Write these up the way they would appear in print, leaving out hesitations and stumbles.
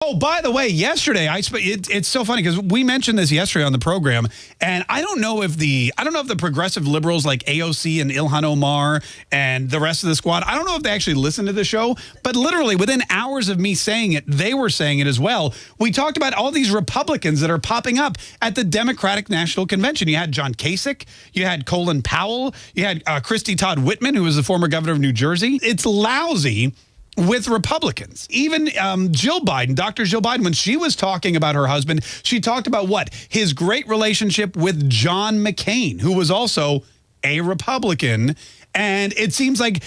Oh, by the way, yesterday it's so funny because we mentioned this yesterday on the program, and I don't know if the progressive liberals like AOC and Ilhan Omar and the rest of the squad, I don't know if they actually listened to the show, but literally within hours of me saying it, they were saying it as well. We talked about all these Republicans that are popping up at the Democratic National Convention. You had John Kasich, you had Colin Powell, you had Christy Todd Whitman, who was the former governor of New Jersey. It's lousy with Republicans. Even Jill Biden, Dr. Jill Biden, when she was talking about her husband, she talked about what? His great relationship with John McCain, who was also a Republican. And it seems like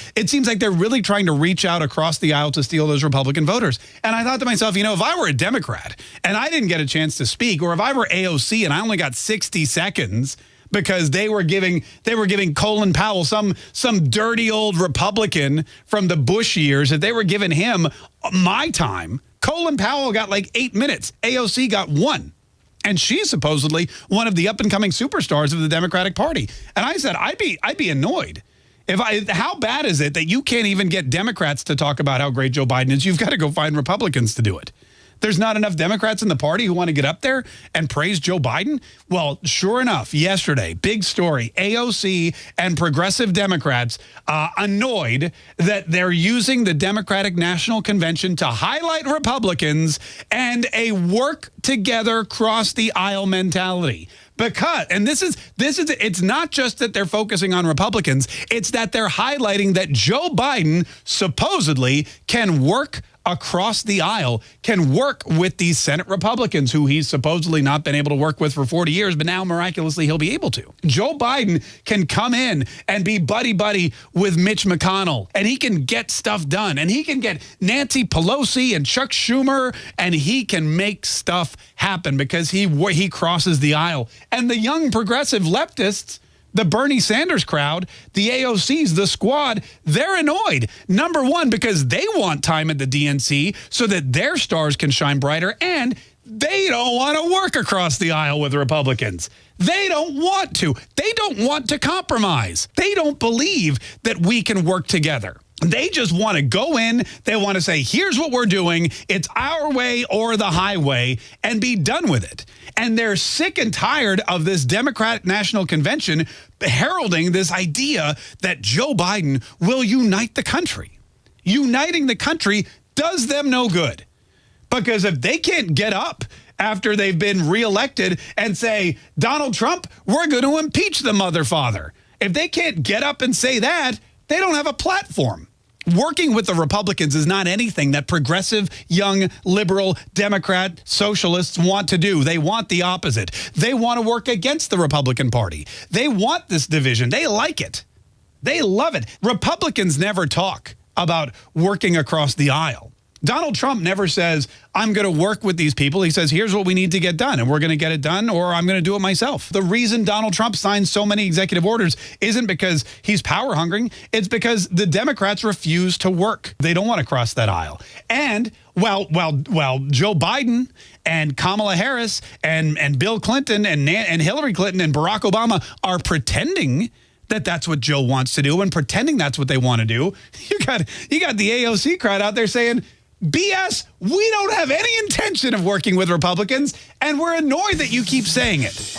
they're really trying to reach out across the aisle to steal those Republican voters. And I thought to myself, you know, if I were a Democrat and I didn't get a chance to speak, or if I were AOC and I only got 60 seconds because they were giving Colin Powell, some dirty old Republican from the Bush years, if they were giving him my time, Colin Powell got like 8 minutes. AOC got 1. And she's supposedly one of the up-and-coming superstars of the Democratic Party. And I said, I'd be annoyed. How bad is it that you can't even get Democrats to talk about how great Joe Biden is? You've got to go find Republicans to do it. There's not enough Democrats in the party who want to get up there and praise Joe Biden? Well, sure enough, yesterday, big story, AOC and progressive Democrats annoyed that they're using the Democratic National Convention to highlight Republicans and a work together cross the aisle mentality. Because, and this is, it's not just that they're focusing on Republicans, it's that they're highlighting that Joe Biden supposedly can work across the aisle, can work with these Senate Republicans who he's supposedly not been able to work with for 40 years, but now miraculously he'll be able to. Joe Biden can come in and be buddy-buddy with Mitch McConnell, and he can get stuff done, and he can get Nancy Pelosi and Chuck Schumer, and he can make stuff happen because he crosses the aisle. And the young progressive leftists, the Bernie Sanders crowd, the AOCs, the squad, they're annoyed. Number one, because they want time at the DNC so that their stars can shine brighter, and they don't want to work across the aisle with Republicans. They don't want to. They don't want to compromise. They don't believe that we can work together. They just want to go in. They want to say, here's what we're doing. It's our way or the highway, and be done with it. And they're sick and tired of this Democratic National Convention heralding this idea that Joe Biden will unite the country. Uniting the country does them no good. Because if they can't get up after they've been reelected and say, Donald Trump, we're going to impeach the mother father. If they can't get up and say that, they don't have a platform. Working with the Republicans is not anything that progressive, young, liberal, Democrat, socialists want to do. They want the opposite. They want to work against the Republican Party. They want this division. They like it. They love it. Republicans never talk about working across the aisle. Donald Trump never says, I'm going to work with these people. He says, here's what we need to get done, and we're going to get it done, or I'm going to do it myself. The reason Donald Trump signs so many executive orders isn't because he's power hungry. It's because the Democrats refuse to work. They don't want to cross that aisle. And well, Joe Biden and Kamala Harris and Bill Clinton and Hillary Clinton and Barack Obama are pretending that that's what Joe wants to do and pretending that's what they want to do. You got the AOC crowd out there saying, BS, we don't have any intention of working with Republicans, and we're annoyed that you keep saying it.